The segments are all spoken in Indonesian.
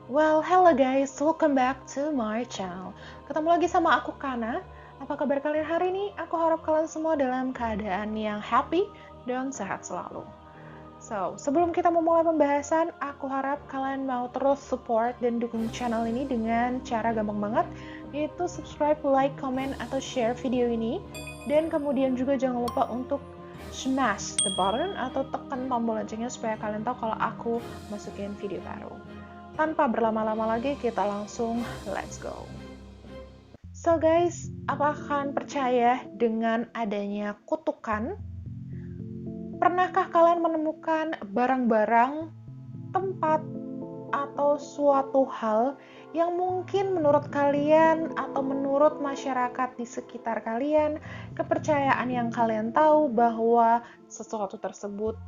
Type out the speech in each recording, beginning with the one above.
Well, hello guys, welcome back to my channel. Ketemu lagi sama aku Kana. Apa kabar kalian hari ini? Aku harap kalian semua dalam keadaan yang happy dan sehat selalu. So, sebelum kita memulai pembahasan, aku harap kalian mau terus support dan dukung channel ini dengan cara gampang banget, yaitu subscribe, like, comment, atau share video ini. Dan kemudian juga jangan lupa untuk smash the button atau tekan tombol loncengnya supaya kalian tahu kalau aku masukin video baru. Tanpa berlama-lama lagi, kita langsung let's go. So guys, apakah kalian percaya dengan adanya kutukan? Pernahkah kalian menemukan barang-barang, tempat, atau suatu hal yang mungkin menurut kalian atau menurut masyarakat di sekitar kalian, kepercayaan yang kalian tahu bahwa sesuatu tersebut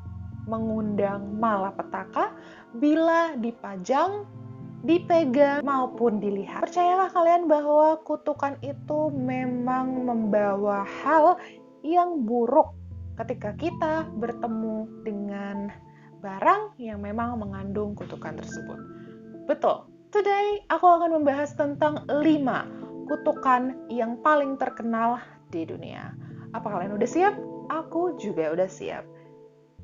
mengundang malapetaka bila dipajang, dipegang, maupun dilihat. Percayalah kalian bahwa kutukan itu memang membawa hal yang buruk ketika kita bertemu dengan barang yang memang mengandung kutukan tersebut. Betul, today aku akan membahas tentang 5 kutukan yang paling terkenal di dunia. Apa kalian udah siap? Aku juga udah siap.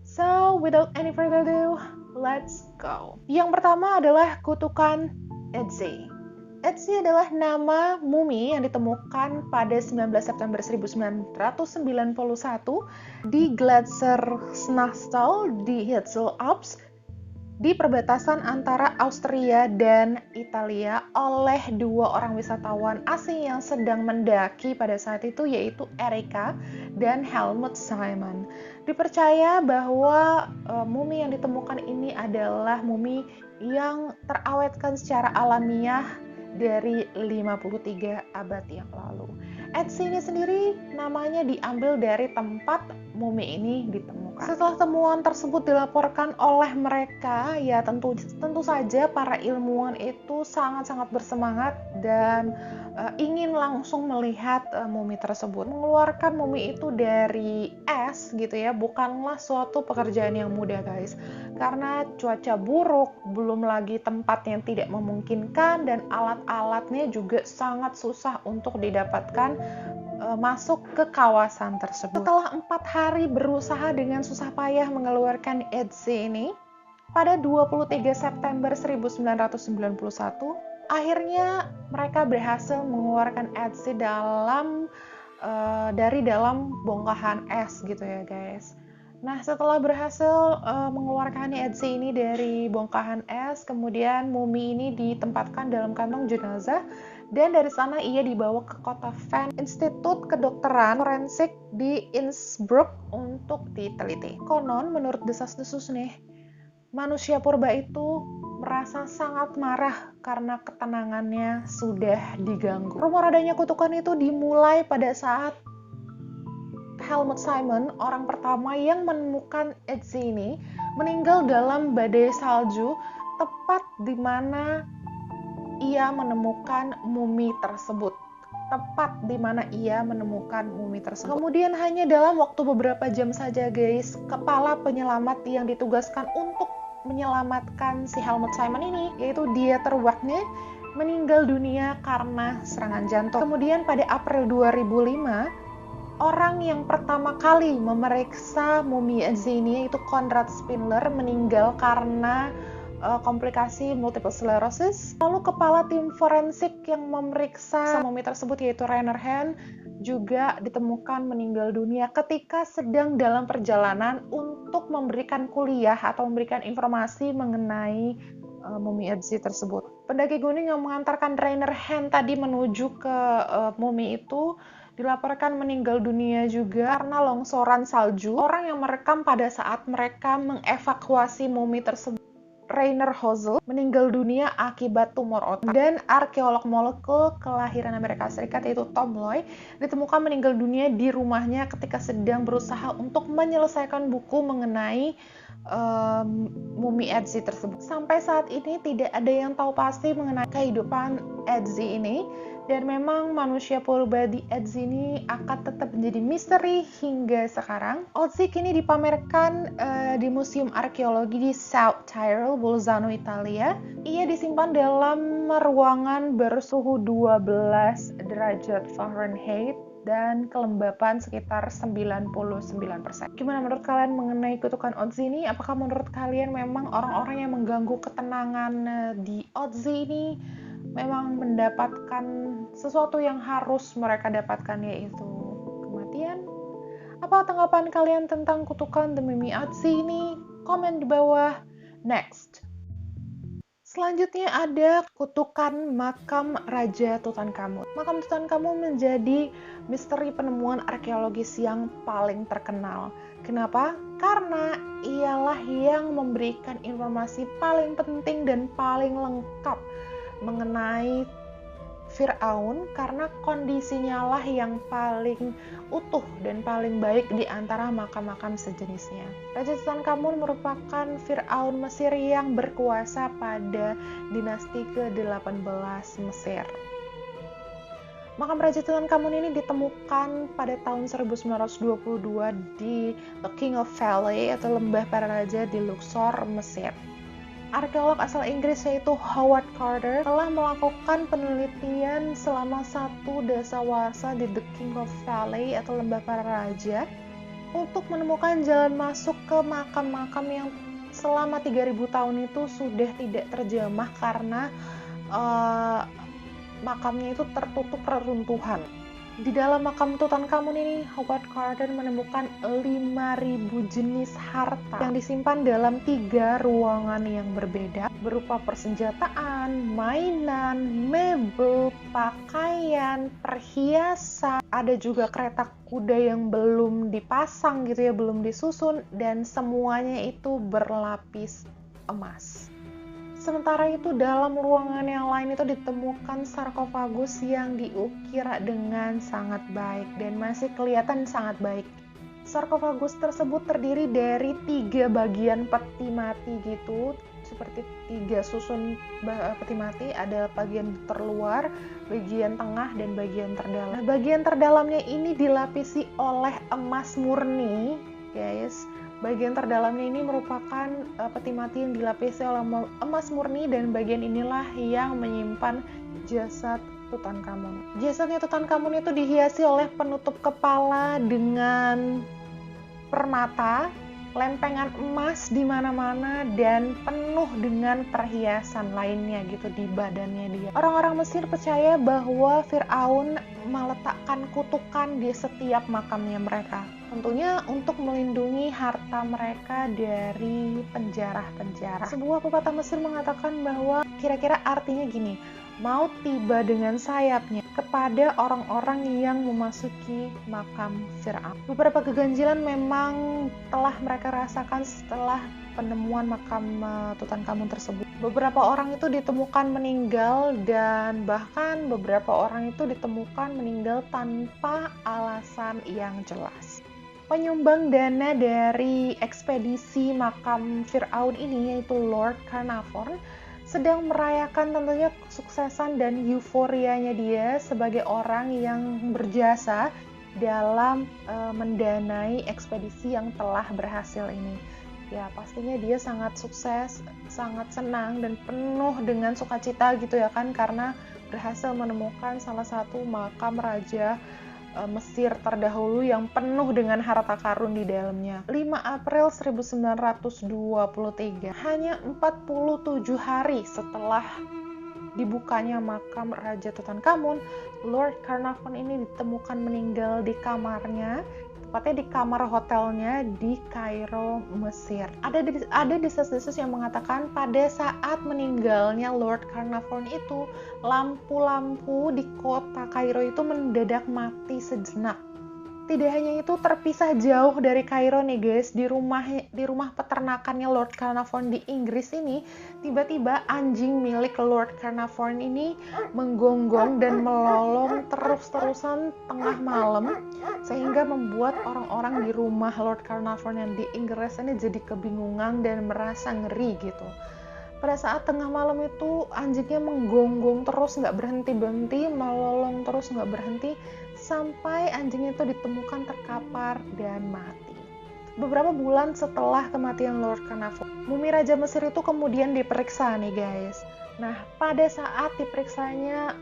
So, without any further ado, let's go. Yang pertama adalah kutukan Ötzi. Ötzi adalah nama mumi yang ditemukan pada 19 September 1991 di Gletser Snæfell di Hetzel Alps di perbatasan antara Austria dan Italia oleh 2 orang wisatawan asing yang sedang mendaki pada saat itu, yaitu Erika dan Helmut Simon. Dipercaya bahwa mumi yang ditemukan ini adalah mumi yang terawetkan secara alamiah dari 53 abad yang lalu. Ötzi ini sendiri namanya diambil dari tempat mumi ini ditemukan. Setelah temuan tersebut dilaporkan oleh mereka, ya tentu saja para ilmuwan itu sangat-sangat bersemangat dan ingin langsung melihat mumi tersebut. Mengeluarkan mumi itu dari es gitu ya, bukanlah suatu pekerjaan yang mudah guys. Karena cuaca buruk, belum lagi tempat yang tidak memungkinkan, dan alat-alatnya juga sangat susah untuk didapatkan masuk ke kawasan tersebut. Setelah 4 hari berusaha dengan susah payah mengeluarkan Ötzi ini, pada 23 September 1991, akhirnya mereka berhasil mengeluarkan Ötzi dari dalam bongkahan es gitu ya guys. Nah, setelah berhasil mengeluarkan Ötzi ini dari bongkahan es, kemudian mumi ini ditempatkan dalam kantong jenazah, dan dari sana ia dibawa ke kota Van, Institut Kedokteran Forensik di Innsbruck untuk diteliti. Konon, menurut desas-desus nih, manusia purba itu merasa sangat marah karena ketenangannya sudah diganggu. Rumor adanya kutukan itu dimulai pada saat Helmut Simon, orang pertama yang menemukan Ötzi ini, meninggal dalam badai salju tepat di mana ia menemukan mumi tersebut. Kemudian hanya dalam waktu beberapa jam saja guys, kepala penyelamat yang ditugaskan untuk menyelamatkan si Helmut Simon ini, yaitu Dieter Wagner, meninggal dunia karena serangan jantung. Kemudian pada April 2005, orang yang pertama kali memeriksa mumi Ötzi ini, yaitu Konrad Spindler, meninggal karena komplikasi multiple sclerosis. Lalu kepala tim forensik yang memeriksa mumi tersebut, yaitu Rainer Henn, juga ditemukan meninggal dunia ketika sedang dalam perjalanan untuk memberikan kuliah atau memberikan informasi mengenai mumi Ötzi tersebut. Pendaki gunung yang mengantarkan Rainer Henn tadi menuju ke mumi itu dilaporkan meninggal dunia juga karena longsoran salju. Orang yang merekam pada saat mereka mengevakuasi mumi tersebut, Rainer Hozel, meninggal dunia akibat tumor otak. Dan arkeolog molekul kelahiran Amerika Serikat, yaitu Tom Loy, ditemukan meninggal dunia di rumahnya ketika sedang berusaha untuk menyelesaikan buku mengenai mumi Edzi tersebut. Sampai saat ini tidak ada yang tahu pasti mengenai kehidupan Edzi ini, dan memang manusia purba di Edzi ini akan tetap menjadi misteri hingga sekarang. Edzi kini dipamerkan di Museum Arkeologi di South Tyrol, Bolzano, Italia. Ia disimpan dalam ruangan bersuhu 12 derajat Fahrenheit dan kelembapan sekitar 99%. Gimana menurut kalian mengenai kutukan Edzi ini? Apakah menurut kalian memang orang-orang yang mengganggu ketenangan di Edzi ini memang mendapatkan sesuatu yang harus mereka dapatkan, yaitu kematian? Apa tanggapan kalian tentang kutukan The Mummy Edzi ini? Komen di bawah. Next. Selanjutnya ada kutukan makam Raja Tutankhamun. Makam Tutankhamun menjadi misteri penemuan arkeologis yang paling terkenal. Kenapa? Karena ialah yang memberikan informasi paling penting dan paling lengkap mengenai Fir'aun, karena kondisinya lah yang paling utuh dan paling baik di antara makam-makam sejenisnya. Raja Tutankhamun merupakan Fir'aun Mesir yang berkuasa pada dinasti ke-18 Mesir. Makam Raja Tutankhamun ini ditemukan pada tahun 1922 di The King of Valley atau Lembah Para Raja di Luxor, Mesir. Arkeolog asal Inggris yaitu Howard Carter telah melakukan penelitian selama 1 dasawarsa di The King of Valley atau Lembah Para Raja untuk menemukan jalan masuk ke makam-makam yang selama 3000 tahun itu sudah tidak terjamah karena makamnya itu tertutup reruntuhan. Di dalam makam Tutankhamun ini, Howard Carter menemukan 5.000 jenis harta yang disimpan dalam 3 ruangan yang berbeda, berupa persenjataan, mainan, mebel, pakaian, perhiasan. Ada juga kereta kuda yang belum dipasang gitu ya, belum disusun, dan semuanya itu berlapis emas. Sementara itu dalam ruangan yang lain itu ditemukan sarkofagus yang diukir dengan sangat baik dan masih kelihatan sangat baik. Sarkofagus tersebut terdiri dari 3 bagian peti mati gitu, seperti 3 susun peti mati, ada bagian terluar, bagian tengah, dan bagian terdalam. Nah, bagian terdalamnya ini dilapisi oleh emas murni, guys. Bagian terdalamnya ini merupakan peti mati yang dilapisi oleh emas murni, dan bagian inilah yang menyimpan jasad Tutankhamun. Jasadnya Tutankhamun itu dihiasi oleh penutup kepala dengan permata, lempengan emas di mana-mana, dan penuh dengan perhiasan lainnya gitu di badannya dia. Orang-orang Mesir percaya bahwa Fir'aun meletakkan kutukan di setiap makamnya mereka. Tentunya untuk melindungi harta mereka dari penjara-penjara. Sebuah pepatah Mesir mengatakan bahwa kira-kira artinya gini, maut tiba dengan sayapnya kepada orang-orang yang memasuki makam Fir'aun. Beberapa keganjilan memang telah mereka rasakan setelah penemuan makam Tutankhamun tersebut. Beberapa orang itu ditemukan meninggal, dan bahkan beberapa orang itu ditemukan meninggal tanpa alasan yang jelas. Penyumbang dana dari ekspedisi makam Fir'aun ini yaitu Lord Carnarvon sedang merayakan tentunya kesuksesan dan euforianya dia sebagai orang yang berjasa dalam mendanai ekspedisi yang telah berhasil ini. Ya, pastinya dia sangat sukses, sangat senang dan penuh dengan sukacita gitu ya kan, karena berhasil menemukan salah satu makam raja Mesir terdahulu yang penuh dengan harta karun di dalamnya. 5 April 1923, hanya 47 hari setelah dibukanya makam Raja Tutankhamun, Lord Carnarvon ini ditemukan meninggal di kamarnya, tepatnya di kamar hotelnya di Kairo, Mesir. Ada desas-desus yang mengatakan pada saat meninggalnya Lord Carnarvon itu, lampu-lampu di kota Kairo itu mendadak mati sejenak. Tidak hanya itu, terpisah jauh dari Kairo nih guys, di rumah peternakannya Lord Carnarvon di Inggris ini, tiba-tiba anjing milik Lord Carnarvon ini menggonggong dan melolong terus-terusan tengah malam, sehingga membuat orang-orang di rumah Lord Carnarvon yang di Inggris ini jadi kebingungan dan merasa ngeri gitu. Pada saat tengah malam itu anjingnya menggonggong terus, nggak berhenti-berhenti, melolong terus nggak berhenti, sampai anjing itu ditemukan terkapar dan mati. Beberapa bulan setelah kematian Lord Carnarvon, mumi Raja Mesir itu kemudian diperiksa nih guys. Nah, pada saat diperiksanya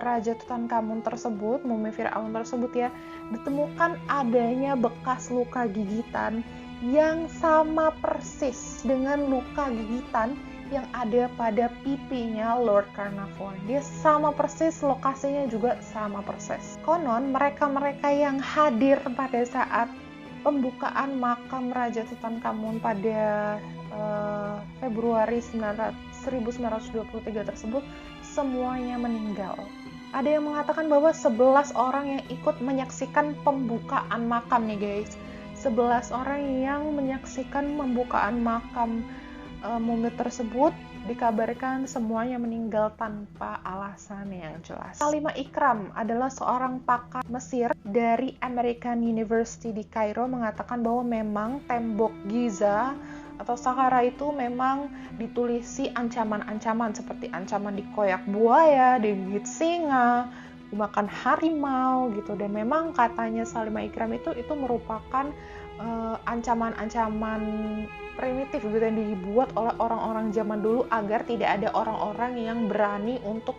Raja Tutankhamun tersebut, mumi Firaun tersebut ya, ditemukan adanya bekas luka gigitan yang sama persis dengan luka gigitan yang ada pada pipinya Lord Carnarvon. Dia sama persis, lokasinya juga sama persis. Konon mereka-mereka yang hadir pada saat pembukaan makam Raja Tutankhamun pada Februari 1923 tersebut semuanya meninggal. Ada yang mengatakan bahwa 11 orang yang ikut menyaksikan pembukaan makam nih guys. 11 orang yang menyaksikan pembukaan makam mumi tersebut dikabarkan semuanya meninggal tanpa alasan yang jelas. Salimah Ikram adalah seorang pakar Mesir dari American University di Kairo mengatakan bahwa memang tembok Giza atau Saqqara itu memang ditulisi ancaman-ancaman seperti ancaman dikoyak buaya, digigit singa, dimakan harimau gitu, dan memang katanya Salimah Ikram itu merupakan ancaman-ancaman primitif gitu yang dibuat oleh orang-orang zaman dulu agar tidak ada orang-orang yang berani untuk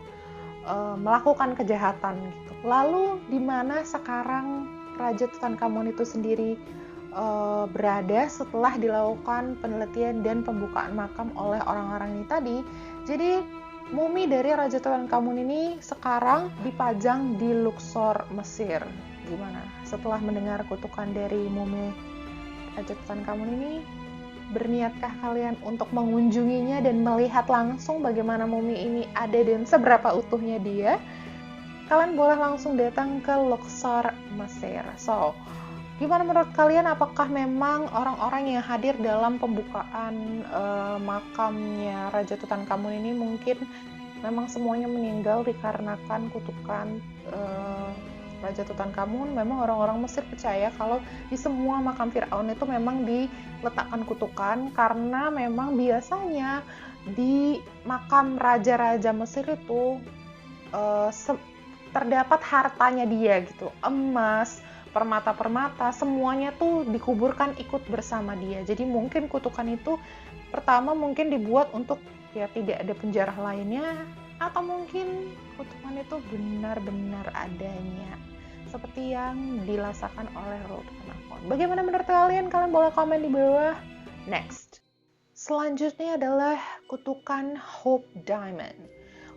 melakukan kejahatan gitu. Lalu di mana sekarang Raja Tutankhamun itu sendiri berada setelah dilakukan penelitian dan pembukaan makam oleh orang-orang ini tadi? Jadi mumi dari Raja Tutankhamun ini sekarang dipajang di Luxor, Mesir. Gimana? Setelah mendengar kutukan dari mumi Raja Tutankhamun ini, berniatkah kalian untuk mengunjunginya dan melihat langsung bagaimana mumi ini ada dan seberapa utuhnya dia? Kalian boleh langsung datang ke Luxor, Mesir. So, gimana menurut kalian? Apakah memang orang-orang yang hadir dalam pembukaan makamnya Raja Tutankhamun ini mungkin memang semuanya meninggal dikarenakan kutukan Raja Tutankhamun? Memang orang-orang Mesir percaya kalau di semua makam Firaun itu memang diletakkan kutukan, karena memang biasanya di makam raja-raja Mesir itu terdapat hartanya dia gitu, emas, permata-permata, semuanya tuh dikuburkan ikut bersama dia. Jadi mungkin kutukan itu pertama mungkin dibuat untuk ya tidak ada penjara lainnya, atau mungkin kutukan itu benar-benar adanya seperti yang dirasakan oleh Lord Carnarvon. Bagaimana menurut kalian? Kalian boleh komen di bawah. Next, selanjutnya adalah kutukan Hope Diamond.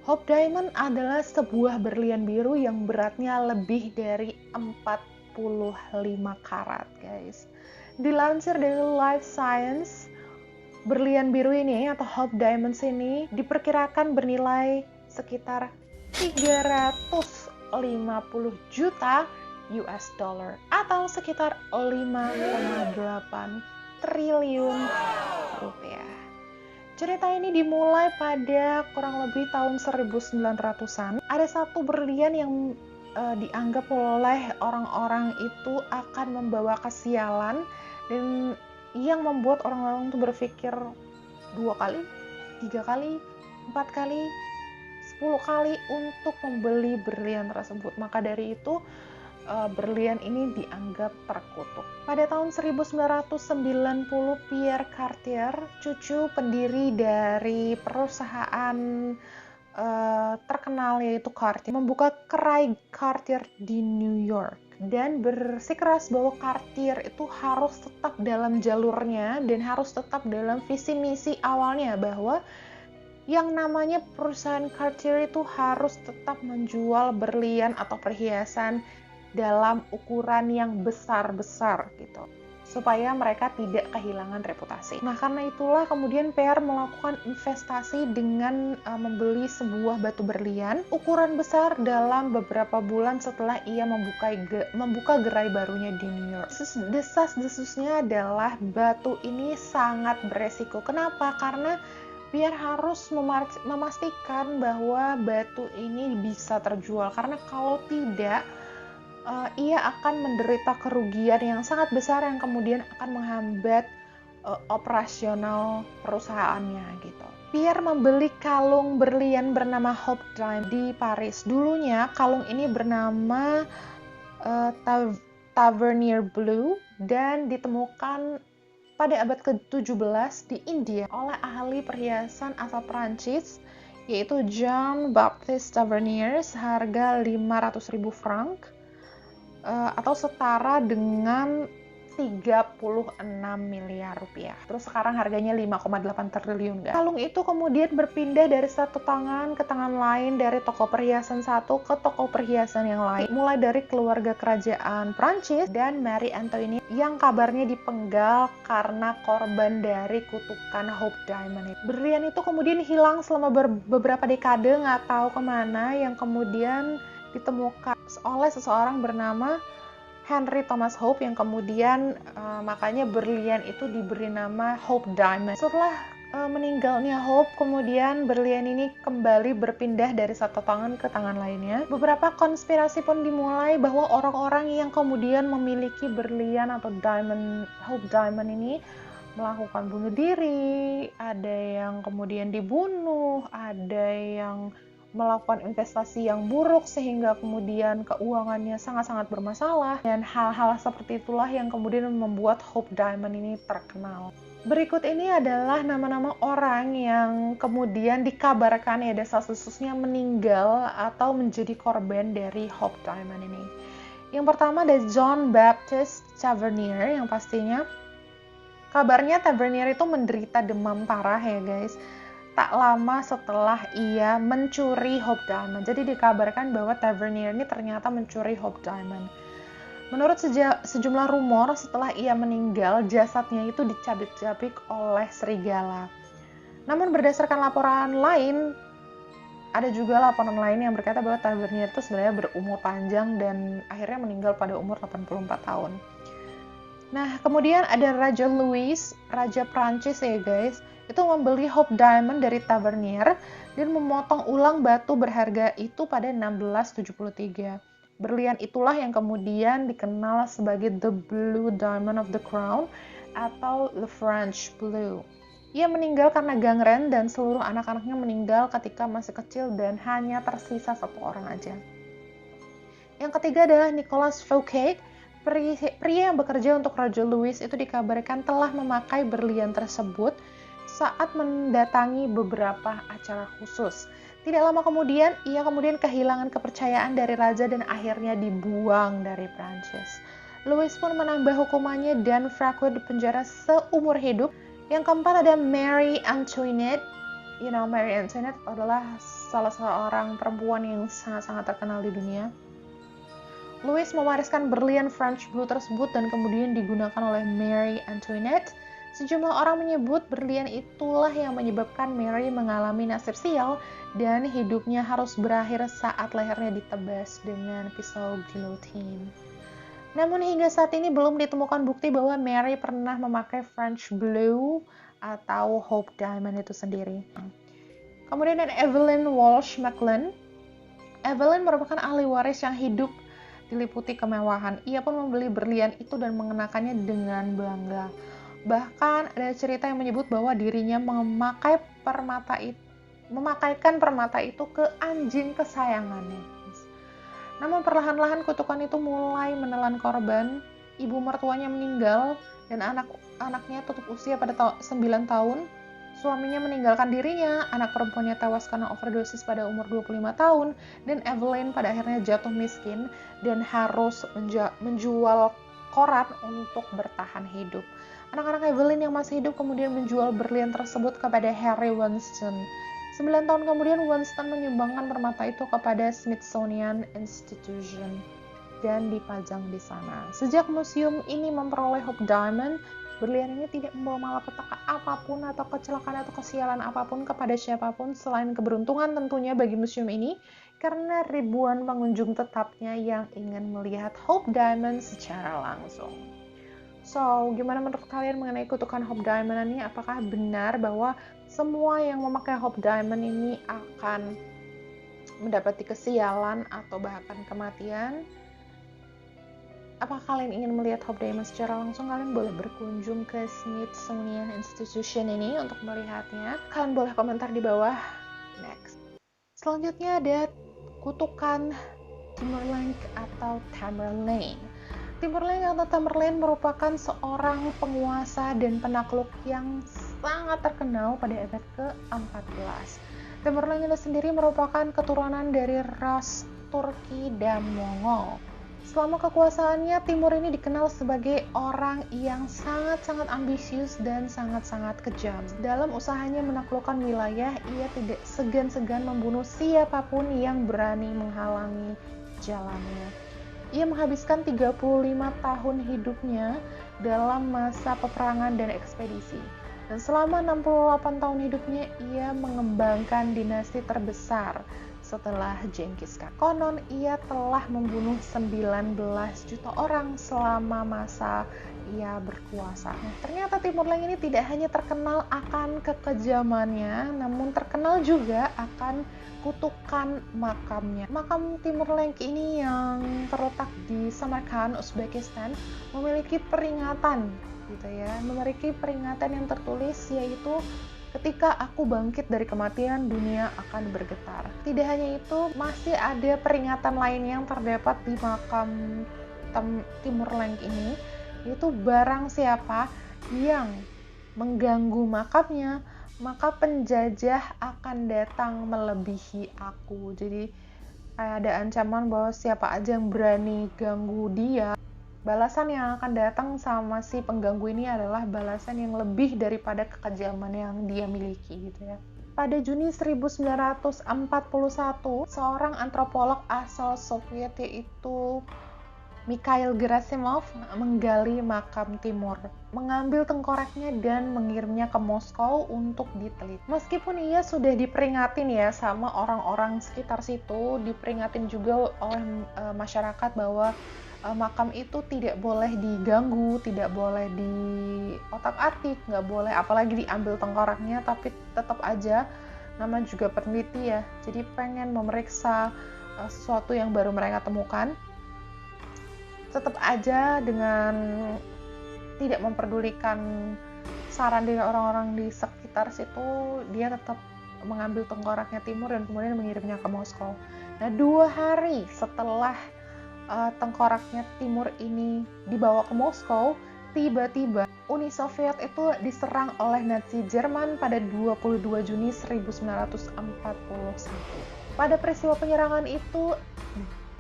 Hope Diamond adalah sebuah berlian biru yang beratnya lebih dari 45 karat guys. Dilansir dari Life Science, berlian biru ini atau Hope Diamonds ini diperkirakan bernilai sekitar 350 juta US dollar atau sekitar 5,8 triliun rupiah. Cerita ini dimulai pada kurang lebih tahun 1900-an. Ada satu berlian yang dianggap oleh orang-orang itu akan membawa kesialan dan yang membuat orang-orang itu berpikir 2 kali, 3 kali, 4 kali, 10 kali untuk membeli berlian tersebut. Maka dari itu berlian ini dianggap terkutuk. Pada tahun 1990, Pierre Cartier, cucu pendiri dari perusahaan terkenal yaitu Cartier, membuka gerai Cartier di New York dan bersikeras bahwa Cartier itu harus tetap dalam jalurnya dan harus tetap dalam visi misi awalnya, bahwa yang namanya perusahaan Cartier itu harus tetap menjual berlian atau perhiasan dalam ukuran yang besar-besar gitu. supaya mereka tidak kehilangan reputasi. Nah, karena itulah kemudian PR melakukan investasi dengan membeli sebuah batu berlian ukuran besar dalam beberapa bulan setelah ia membuka gerai barunya di New York. Desas-desusnya adalah batu ini sangat beresiko. Kenapa? Karena PR harus memastikan bahwa batu ini bisa terjual, karena kalau tidak, ia akan menderita kerugian yang sangat besar yang kemudian akan menghambat operasional perusahaannya gitu. Pierre membeli kalung berlian bernama Hope Diamond di Paris. Dulunya kalung ini bernama Tavernier Blue dan ditemukan pada abad ke-17 di India oleh ahli perhiasan asal Prancis yaitu Jean-Baptiste Tavernier seharga 500.000 franc. Atau setara dengan 36 miliar rupiah. Terus sekarang harganya 5,8 triliun. Kalung itu kemudian berpindah dari satu tangan ke tangan lain, dari toko perhiasan satu ke toko perhiasan yang lain. Mulai dari keluarga kerajaan Prancis dan Marie Antoinette yang kabarnya dipenggal karena korban dari kutukan Hope Diamond. Berlian itu kemudian hilang selama beberapa dekade, nggak tahu kemana, yang kemudian ditemukan oleh seseorang bernama Henry Thomas Hope yang kemudian makanya berlian itu diberi nama Hope Diamond. Setelah meninggalnya Hope, kemudian berlian ini kembali berpindah dari satu tangan ke tangan lainnya. Beberapa konspirasi pun dimulai bahwa orang-orang yang kemudian memiliki berlian atau Hope Diamond ini melakukan bunuh diri, ada yang kemudian dibunuh, ada yang melakukan investasi yang buruk sehingga kemudian keuangannya sangat-sangat bermasalah, dan hal-hal seperti itulah yang kemudian membuat Hope Diamond ini terkenal. Berikut ini adalah nama-nama orang yang kemudian dikabarkan ya desas-desusnya meninggal atau menjadi korban dari Hope Diamond ini. Yang pertama ada Jean-Baptiste Tavernier, yang pastinya kabarnya Tavernier itu menderita demam parah ya guys, tak lama setelah ia mencuri Hope Diamond. Jadi dikabarkan bahwa Tavernier ini ternyata mencuri Hope Diamond. Menurut sejumlah rumor, setelah ia meninggal, jasadnya itu dicabik-cabik oleh serigala. Namun berdasarkan laporan lain, ada juga laporan lain yang berkata bahwa Tavernier itu sebenarnya berumur panjang dan akhirnya meninggal pada umur 84 tahun. Nah, kemudian ada Raja Louis, Raja Prancis ya guys, itu membeli Hope Diamond dari Tavernier dan memotong ulang batu berharga itu pada 1673. Berlian itulah yang kemudian dikenal sebagai The Blue Diamond of the Crown atau The French Blue. Ia meninggal karena gangren dan seluruh anak-anaknya meninggal ketika masih kecil dan hanya tersisa satu orang aja. Yang ketiga adalah Nicolas Fouquet. Pria yang bekerja untuk Raja Louis itu dikabarkan telah memakai berlian tersebut saat mendatangi beberapa acara khusus. Tidak lama kemudian, ia kemudian kehilangan kepercayaan dari raja dan akhirnya dibuang dari Prancis. Louis pun menambah hukumannya dan Fouquet dipenjara seumur hidup. Yang keempat ada Marie Antoinette. Marie Antoinette adalah salah seorang perempuan yang sangat-sangat terkenal di dunia. Louis mewariskan berlian French Blue tersebut dan kemudian digunakan oleh Marie Antoinette. Sejumlah orang menyebut berlian itulah yang menyebabkan Mary mengalami nasib sial dan hidupnya harus berakhir saat lehernya ditebas dengan pisau guillotine. Namun hingga saat ini belum ditemukan bukti bahwa Mary pernah memakai French Blue atau Hope Diamond itu sendiri. Kemudian ada Evelyn Walsh Maclean. Evelyn merupakan ahli waris yang hidup diliputi kemewahan. Ia pun membeli berlian itu dan mengenakannya dengan bangga. Bahkan ada cerita yang menyebut bahwa dirinya memakaikan permata itu ke anjing kesayangannya. Namun perlahan-lahan kutukan itu mulai menelan korban. Ibu mertuanya meninggal dan anak-anaknya tutup usia pada 9 tahun. Suaminya meninggalkan dirinya, anak perempuannya tewas karena overdosis pada umur 25 tahun, dan Evelyn pada akhirnya jatuh miskin dan harus menjual koran untuk bertahan hidup. Anak-anak Evelyn yang masih hidup kemudian menjual berlian tersebut kepada Harry Winston. 9 tahun kemudian Winston menyumbangkan permata itu kepada Smithsonian Institution. dan dipajang di sana. Sejak museum ini memperoleh Hope Diamond, berlian ini tidak membawa malapetaka apapun atau kecelakaan atau kesialan apapun kepada siapapun selain keberuntungan tentunya bagi museum ini, karena ribuan pengunjung tetapnya yang ingin melihat Hope Diamond secara langsung. So, gimana menurut kalian mengenai kutukan Hope Diamond ini? Apakah benar bahwa semua yang memakai Hope Diamond ini akan mendapati kesialan atau bahkan kematian? Apakah kalian ingin melihat Hope Diamond secara langsung? Kalian boleh berkunjung ke Smithsonian Institution ini untuk melihatnya. Kalian boleh komentar di bawah. Next. Selanjutnya ada kutukan Timurlenc atau Tamerlane. Timurlenc atau Tamerlane merupakan seorang penguasa dan penakluk yang sangat terkenal pada abad ke-14. Timurlenc itu sendiri merupakan keturunan dari ras Turki dan Mongol. Selama kekuasaannya, Timur ini dikenal sebagai orang yang sangat-sangat ambisius dan sangat-sangat kejam. Dalam usahanya menaklukkan wilayah, ia tidak segan-segan membunuh siapapun yang berani menghalangi jalannya. Ia menghabiskan 35 tahun hidupnya dalam masa peperangan dan ekspedisi. Dan selama 68 tahun hidupnya, ia mengembangkan dinasti terbesar. Setelah Genghis Khan, konon ia telah membunuh 19 juta orang selama masa ia berkuasa. Nah, ternyata Timurlenc ini tidak hanya terkenal akan kekejamannya, namun terkenal juga akan kutukan makamnya. Makam Timurlenc ini yang terletak di Samarkand, Uzbekistan, memiliki peringatan gitu ya. Memiliki peringatan yang tertulis yaitu ketika aku bangkit dari kematian, dunia akan bergetar. Tidak hanya itu, masih ada peringatan lain yang terdapat di makam Timurlenc ini, yaitu barang siapa yang mengganggu makamnya, maka penjajah akan datang melebihi aku. Jadi ada ancaman bahwa siapa aja yang berani ganggu dia, balasan yang akan datang sama si pengganggu ini adalah balasan yang lebih daripada kekejaman yang dia miliki gitu ya. Pada Juni 1941, seorang antropolog asal Soviet yaitu Mikhail Gerasimov menggali makam Timur, mengambil tengkoraknya dan mengirimnya ke Moskow untuk diteliti. Meskipun ia sudah diperingatin ya sama orang-orang sekitar situ, diperingatin juga oleh masyarakat bahwa makam itu tidak boleh diganggu, tidak boleh diotak-atik, nggak boleh apalagi diambil tengkoraknya, tapi tetap aja nama juga peneliti ya, jadi pengen memeriksa sesuatu yang baru mereka temukan, tetap aja dengan tidak memperdulikan saran dari orang-orang di sekitar situ, dia tetap mengambil tengkoraknya Timur dan kemudian mengirimnya ke Moskow. Nah, 2 hari setelah tengkoraknya Timur ini dibawa ke Moskow, tiba-tiba Uni Soviet itu diserang oleh Nazi Jerman pada 22 Juni 1941. Pada peristiwa penyerangan itu,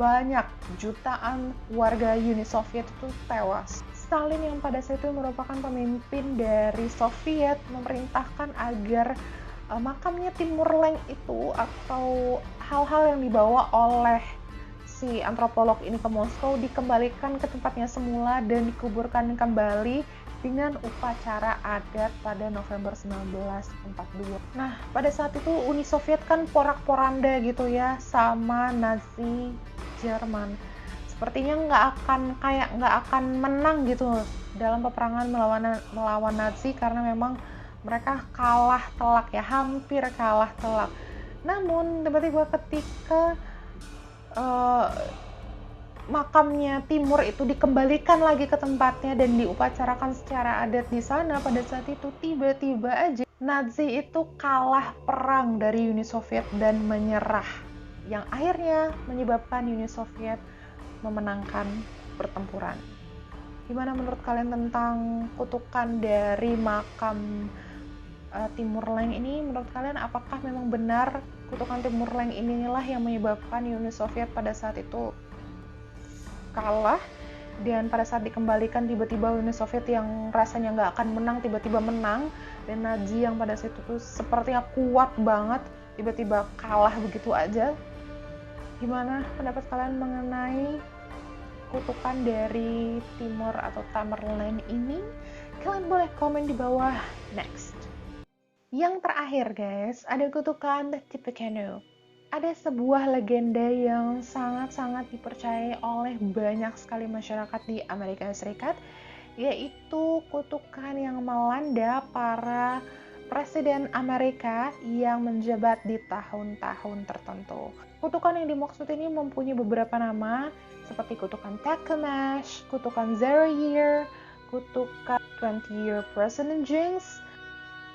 banyak jutaan warga Uni Soviet itu tewas. Stalin yang pada saat itu merupakan pemimpin dari Soviet memerintahkan agar makamnya Timurlenc itu atau hal-hal yang dibawa oleh si antropolog ini ke Moskow dikembalikan ke tempatnya semula dan dikuburkan kembali dengan upacara adat pada November 1942. Nah, pada saat itu Uni Soviet kan porak-poranda gitu ya sama Nazi Jerman. Sepertinya nggak akan menang gitu dalam peperangan melawan Nazi karena memang mereka kalah telak ya, hampir kalah telak. Namun tiba-tiba ketika makamnya Timur itu dikembalikan lagi ke tempatnya dan diupacarakan secara adat di sana, pada saat itu tiba-tiba aja Nazi itu kalah perang dari Uni Soviet dan menyerah, yang akhirnya menyebabkan Uni Soviet memenangkan pertempuran. Gimana menurut kalian tentang kutukan dari makam Timurlenc ini? Menurut kalian apakah memang benar kutukan Timurlenc inilah yang menyebabkan Uni Soviet pada saat itu kalah, dan pada saat dikembalikan tiba-tiba Uni Soviet yang rasanya nggak akan menang tiba-tiba menang, dan Nazi yang pada saat itu sepertinya kuat banget tiba-tiba kalah begitu aja? Gimana pendapat kalian mengenai kutukan dari Timor atau Tamerlane ini? Kalian boleh komen di bawah. Next. Yang terakhir guys, ada kutukan Tippecanoe. Ada sebuah legenda yang sangat-sangat dipercayai oleh banyak sekali masyarakat di Amerika Serikat, yaitu kutukan yang melanda para presiden Amerika yang menjabat di tahun-tahun tertentu. Kutukan yang dimaksud ini mempunyai beberapa nama, seperti kutukan Tecumseh, kutukan Zero Year, kutukan 20-year President Jinx,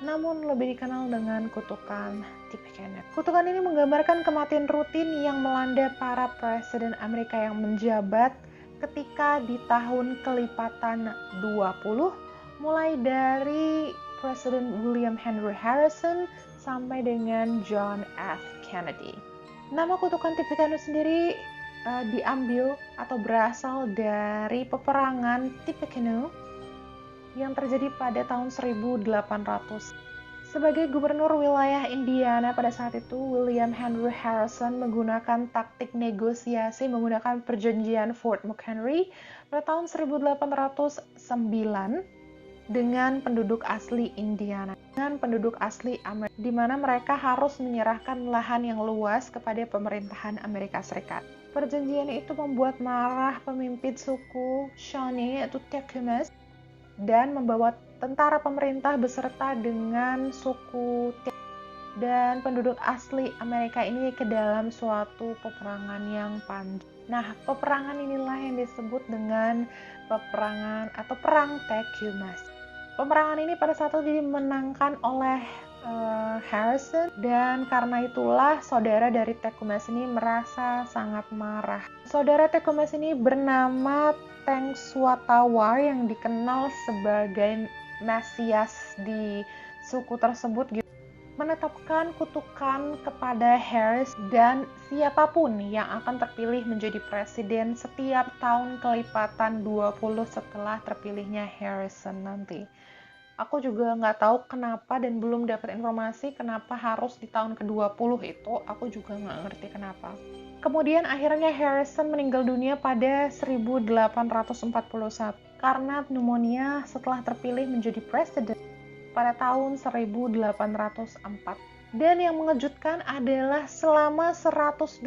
namun lebih dikenal dengan kutukan Tippecanoe. Kutukan ini menggambarkan kematian rutin yang melanda para presiden Amerika yang menjabat ketika di tahun kelipatan 20, mulai dari Presiden William Henry Harrison sampai dengan John F. Kennedy. Nama kutukan Tippecanoe sendiri diambil atau berasal dari peperangan Tippecanoe yang terjadi pada tahun 1800. Sebagai gubernur wilayah Indiana pada saat itu, William Henry Harrison menggunakan taktik negosiasi menggunakan perjanjian Fort McHenry pada tahun 1809 dengan penduduk asli Indiana, dengan penduduk asli Amerika, di mana mereka harus menyerahkan lahan yang luas kepada pemerintahan Amerika Serikat. Perjanjian itu membuat marah pemimpin suku Shawnee yaitu Tecumseh dan membawa tentara pemerintah beserta dengan suku dan penduduk asli Amerika ini ke dalam suatu peperangan yang panjang. Nah, peperangan inilah yang disebut dengan peperangan atau perang Tecumseh. Peperangan ini pada saat itu dimenangkan oleh Harrison, dan karena itulah saudara dari Tecumseh ini merasa sangat marah. Saudara Tecumseh ini bernama Teng Swatawa yang dikenal sebagai Mesias di suku tersebut gitu, menetapkan kutukan kepada Harris dan siapapun yang akan terpilih menjadi presiden setiap tahun kelipatan 20 setelah terpilihnya Harrison nanti. Aku juga nggak tahu kenapa dan belum dapat informasi kenapa harus di tahun ke-20 itu, aku juga nggak ngerti kenapa. Kemudian akhirnya Harrison meninggal dunia pada 1841 karena pneumonia setelah terpilih menjadi presiden pada tahun 1804. Dan yang mengejutkan adalah selama 120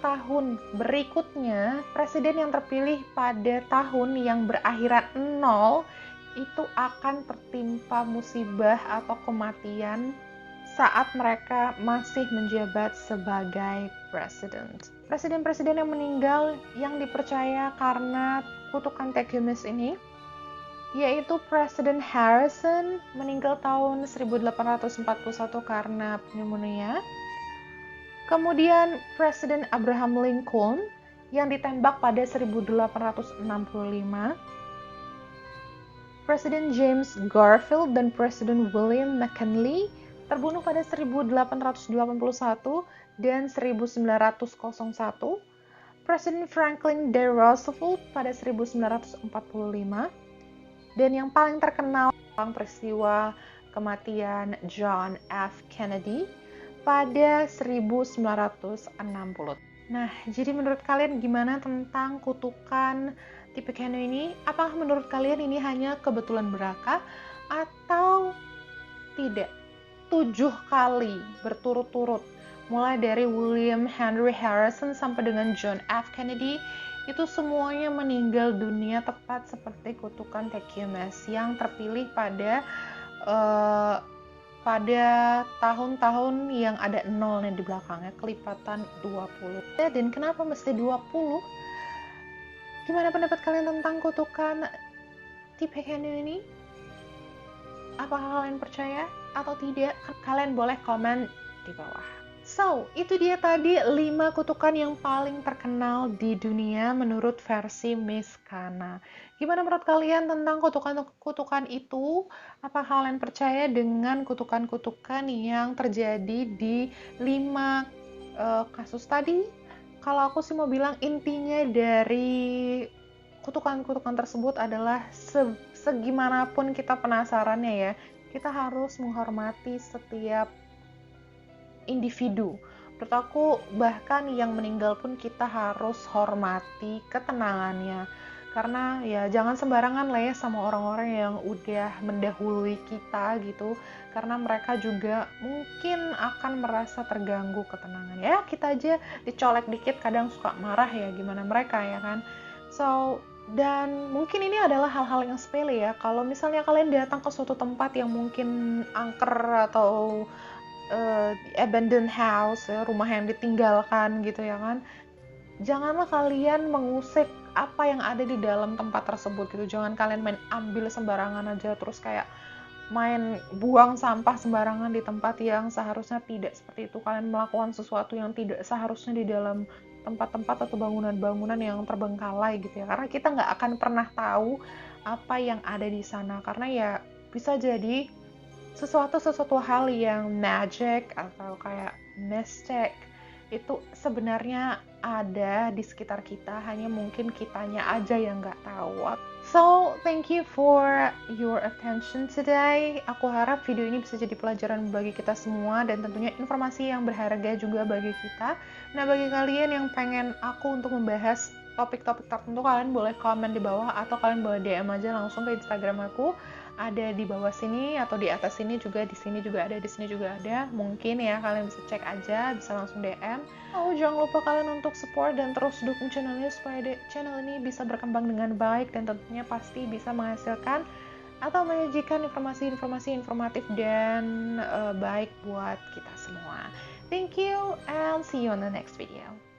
tahun berikutnya, presiden yang terpilih pada tahun yang berakhiran 0 itu akan tertimpa musibah atau kematian saat mereka masih menjabat sebagai presiden. Presiden-presiden yang meninggal yang dipercaya karena kutukan Tecumseh ini, yaitu Presiden Harrison meninggal tahun 1841 karena pneumonia. Kemudian Presiden Abraham Lincoln yang ditembak pada 1865. Presiden James Garfield dan Presiden William McKinley terbunuh pada 1881 dan 1901. Presiden Franklin D. Roosevelt pada 1945. Dan yang paling terkenal peristiwa kematian John F. Kennedy pada 1960. Nah, jadi menurut kalian gimana tentang kutukan Tippecanoe ini? Apakah menurut kalian ini hanya kebetulan belaka atau tidak? 7 kali berturut-turut, mulai dari William Henry Harrison sampai dengan John F. Kennedy, itu semuanya meninggal dunia tepat seperti kutukan Tecumseh yang terpilih pada tahun-tahun yang ada nolnya di belakangnya, kelipatan 20. Dan kenapa mesti 20? Gimana pendapat kalian tentang kutukan Tippecanoe ini? Apakah kalian percaya atau tidak? Kalian boleh komen di bawah. So, itu dia tadi 5 kutukan yang paling terkenal di dunia menurut versi Miss Kana. Gimana menurut kalian tentang kutukan-kutukan itu? Apakah kalian percaya dengan kutukan-kutukan yang terjadi di 5 kasus tadi? Kalau aku sih mau bilang intinya dari kutukan-kutukan tersebut adalah segimanapun kita penasarannya ya, kita harus menghormati setiap individu, Menurut aku bahkan yang meninggal pun kita harus hormati ketenangannya. Karena ya jangan sembarangan lah ya sama orang-orang yang udah mendahului kita gitu. Karena mereka juga mungkin akan merasa terganggu ketenangan. Ya kita aja dicolek dikit kadang suka marah ya, gimana mereka ya kan. So, dan mungkin ini adalah hal-hal yang sepele ya. Kalau misalnya kalian datang ke suatu tempat yang mungkin angker atau abandoned house, ya, rumah yang ditinggalkan gitu ya kan, janganlah kalian mengusik apa yang ada di dalam tempat tersebut gitu. Jangan kalian main ambil sembarangan aja, terus kayak main buang sampah sembarangan di tempat yang seharusnya tidak seperti itu. Kalian melakukan sesuatu yang tidak seharusnya di dalam tempat-tempat atau bangunan-bangunan yang terbengkalai gitu ya, karena kita nggak akan pernah tahu apa yang ada di sana. Karena ya bisa jadi sesuatu hal yang magic atau kayak mystic itu sebenarnya ada di sekitar kita, hanya mungkin kitanya aja yang nggak tahu. So, thank you for your attention today. Aku harap video ini bisa jadi pelajaran bagi kita semua dan tentunya informasi yang berharga juga bagi kita. Nah, bagi kalian yang pengen aku untuk membahas topik-topik tertentu, kalian boleh komen di bawah atau kalian boleh DM aja langsung ke Instagram aku. Ada di bawah sini atau di atas sini juga, di sini juga ada, di sini juga ada. Mungkin ya kalian bisa cek aja, bisa langsung DM. Oh, jangan lupa kalian untuk support dan terus dukung channel ini supaya channel ini bisa berkembang dengan baik dan tentunya pasti bisa menghasilkan atau menyajikan informasi-informasi informatif dan baik buat kita semua. Thank you and see you on the next video.